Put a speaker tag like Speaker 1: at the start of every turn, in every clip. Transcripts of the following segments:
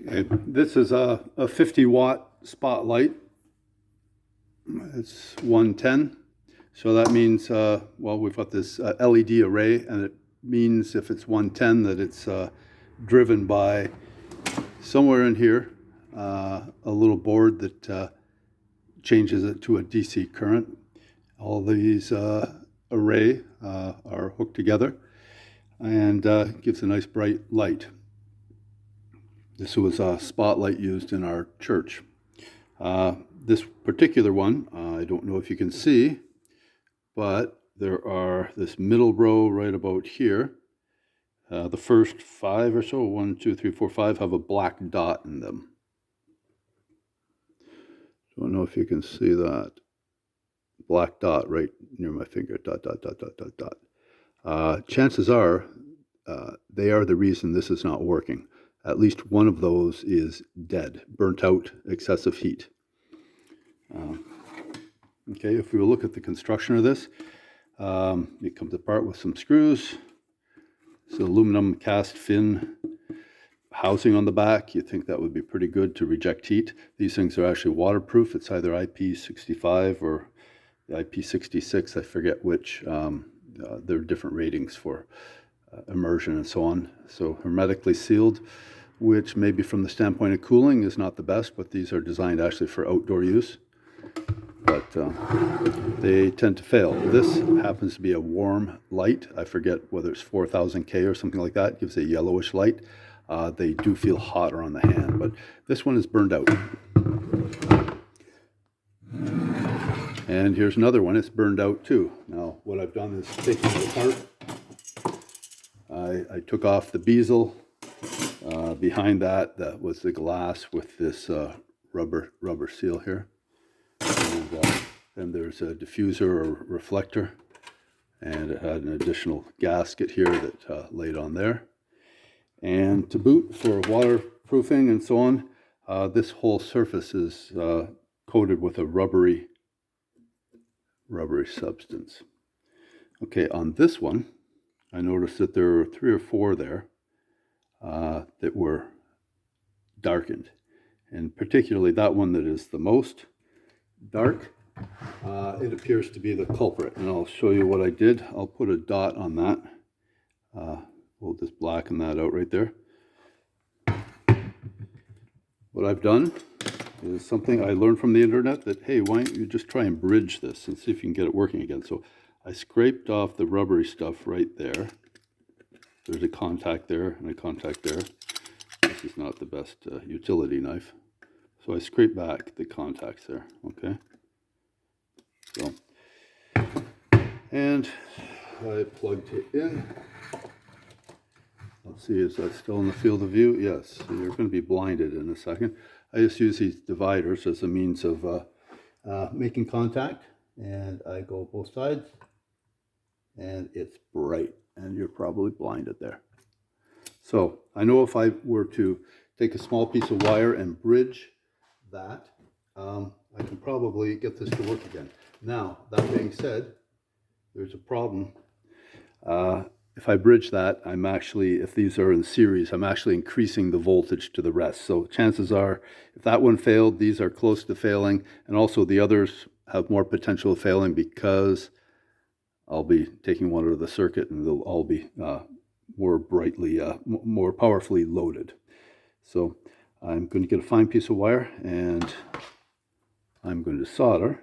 Speaker 1: Okay, this is a 50-watt spotlight. It's 110. So that means, well, we've got this LED array, and it means if it's 110 that it's driven by somewhere in here a little board that changes it to a DC current. All these array are hooked together and gives a nice bright light. This was a spotlight used in our church. This particular one, I don't know if you can see, but there are this middle row right about here. The first 5 or so, 1, 2, 3, 4, 5, have a black dot in them. Don't know if you can see that. Black dot right near my finger, dot, dot, dot, dot, dot, dot. Chances are they are the reason this is not working. At least one of those is dead, burnt out, excessive heat. Okay, if we look at the construction of this, it comes apart with some screws. It's an aluminum cast fin housing on the back. You'd think that would be pretty good to reject heat. These things are actually waterproof. It's either IP65 or IP66, I forget which. There are different ratings for immersion and so on. So hermetically sealed, which maybe from the standpoint of cooling is not the best, but these are designed actually for outdoor use. But they tend to fail. This happens to be a warm light. I forget whether it's 4000 K or something like that. It gives a yellowish light. They do feel hotter on the hand, but this one is burned out. And here's another one. It's burned out too. Now, what I've done is taken it apart. I took off the bezel. Behind that was the glass with this rubber seal here. And then there's a diffuser or reflector. And it had an additional gasket here that laid on there. And to boot, for waterproofing and so on, this whole surface is coated with a rubbery substance. Okay, on this one, I noticed that there are 3 or 4 there that were darkened. And particularly that one that is the most dark, it appears to be the culprit. And I'll show you what I did. I'll put a dot on that. We'll just blacken that out right there. What I've done is something I learned from the internet that, hey, why don't you just try and bridge this and see if you can get it working again. So I scraped off the rubbery stuff right there. There's a contact there and a contact there. This is not the best utility knife. So I scraped back the contacts there, okay? So, and I plugged it in. Let's see, is that still in the field of view? Yes, so you're going to be blinded in a second. I just use these dividers as a means of making contact, and I go both sides, and it's bright, and you're probably blinded there. So I know if I were to take a small piece of wire and bridge that, I can probably get this to work again. Now, that being said, there's a problem. If I bridge that, I'm actually, if these are in series, I'm actually increasing the voltage to the rest. So chances are, if that one failed, these are close to failing. And also the others have more potential of failing because I'll be taking one out of the circuit and they'll all be more brightly, more powerfully loaded. So I'm going to get a fine piece of wire and I'm going to solder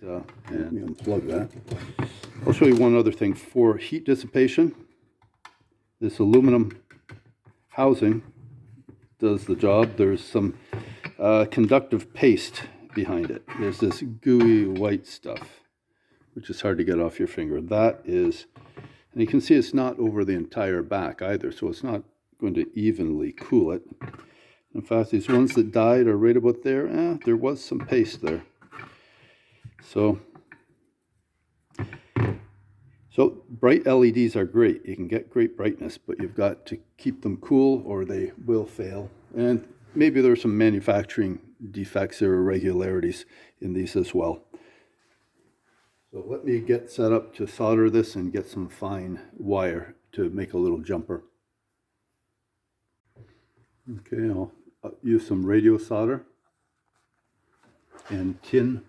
Speaker 1: and unplug that. I'll show you one other thing. For heat dissipation, this aluminum housing does the job. There's some conductive paste behind it. There's this gooey white stuff, which is hard to get off your finger. That is, and you can see it's not over the entire back either, so it's not going to evenly cool it. In fact, these ones that died are right about there. There was some paste there. So bright LEDs are great. You can get great brightness, but you've got to keep them cool or they will fail. And maybe there are some manufacturing defects or irregularities in these as well. So let me get set up to solder this and get some fine wire to make a little jumper. Okay, I'll use some radio solder and tin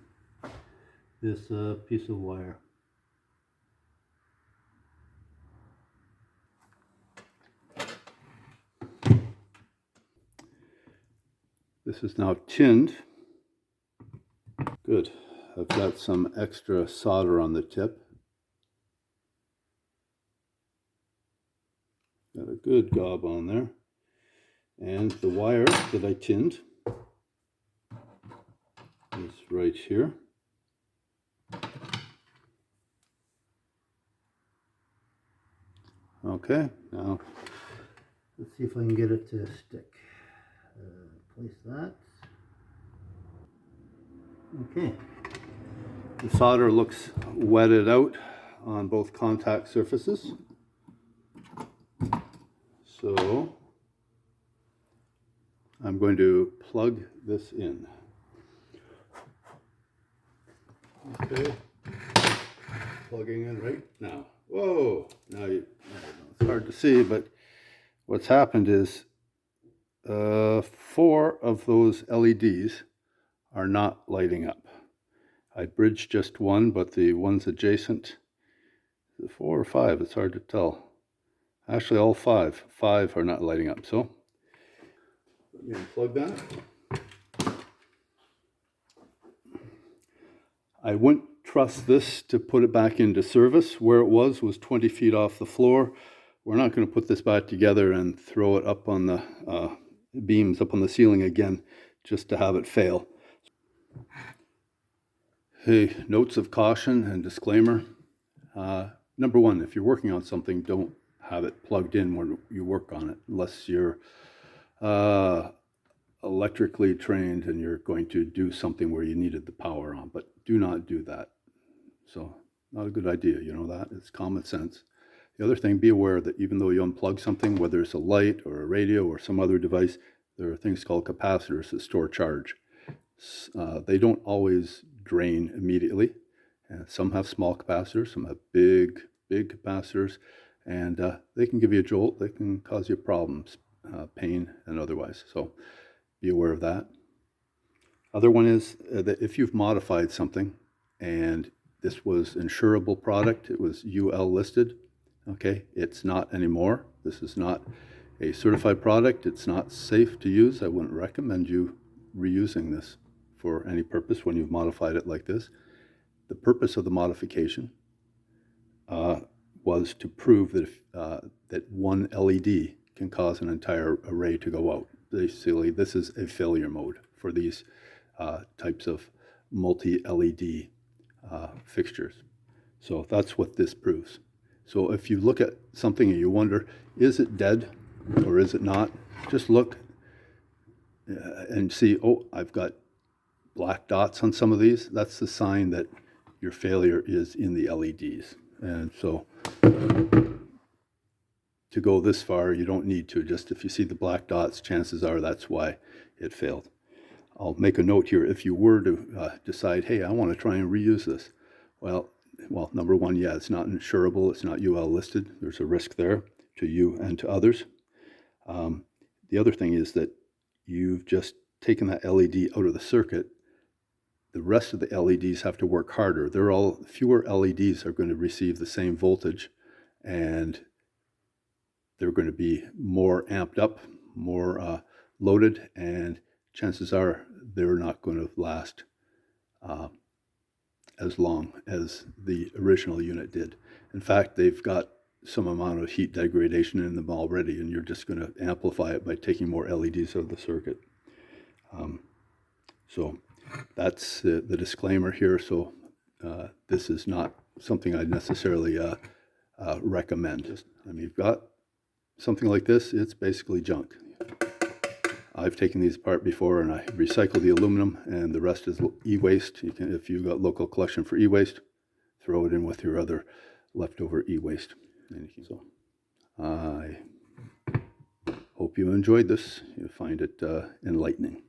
Speaker 1: this piece of wire. This is now tinned. Good. I've got some extra solder on the tip. Got a good gob on there. And the wire that I tinned is right here. Okay, now let's see if I can get it to stick. Place that. Okay. The solder looks wetted out on both contact surfaces. So I'm going to plug this in. Okay, plugging in right now. Whoa! Now it's hard to see, but what's happened is 4 of those LEDs are not lighting up. I bridged just one, but the ones adjacent, 4 or 5, it's hard to tell. Actually, all 5 are not lighting up. So let me unplug that. I wouldn't trust this to put it back into service. Where it was 20 feet off the floor. We're not going to put this back together and throw it up on the beams up on the ceiling again just to have it fail. Hey, notes of caution and disclaimer. Number 1, if you're working on something, don't have it plugged in when you work on it unless you're electrically trained and you're going to do something where you needed the power on, but do not do that. So not a good idea, you know that, it's common sense. The other thing, be aware that even though you unplug something, whether it's a light or a radio or some other device, there are things called capacitors that store charge. They don't always drain immediately. Some have small capacitors, some have big capacitors, and they can give you a jolt, they can cause you problems, pain and otherwise. So be aware of that. Other one is that if you've modified something and this was insurable product, it was UL listed, okay, it's not anymore. This is not a certified product. It's not safe to use. I wouldn't recommend you reusing this for any purpose when you've modified it like this. The purpose of the modification was to prove that that one LED can cause an entire array to go out. Basically, this is a failure mode for these types of multi-LED fixtures. So that's what this proves. So if you look at something and you wonder, is it dead or is it not? Just look and see, oh, I've got black dots on some of these. That's the sign that your failure is in the LEDs. And so to go this far, you don't need to. Just if you see the black dots, chances are that's why it failed. I'll make a note here. If you were to decide, hey, I want to try and reuse this, well, number 1, yeah, it's not insurable. It's not UL listed. There's a risk there to you and to others. The other thing is that you've just taken that LED out of the circuit. The rest of the LEDs have to work harder. Fewer LEDs are going to receive the same voltage, and they're going to be more amped up, more loaded, and chances are they're not going to last as long as the original unit did. In fact, they've got some amount of heat degradation in them already, and you're just going to amplify it by taking more LEDs out of the circuit. So that's the disclaimer here. So this is not something I'd necessarily recommend. I mean, you've got something like this, it's basically junk. I've taken these apart before and I recycle the aluminum, and the rest is e-waste. You can, if you've got local collection for e-waste, throw it in with your other leftover e-waste. So I hope you enjoyed this. You find it enlightening.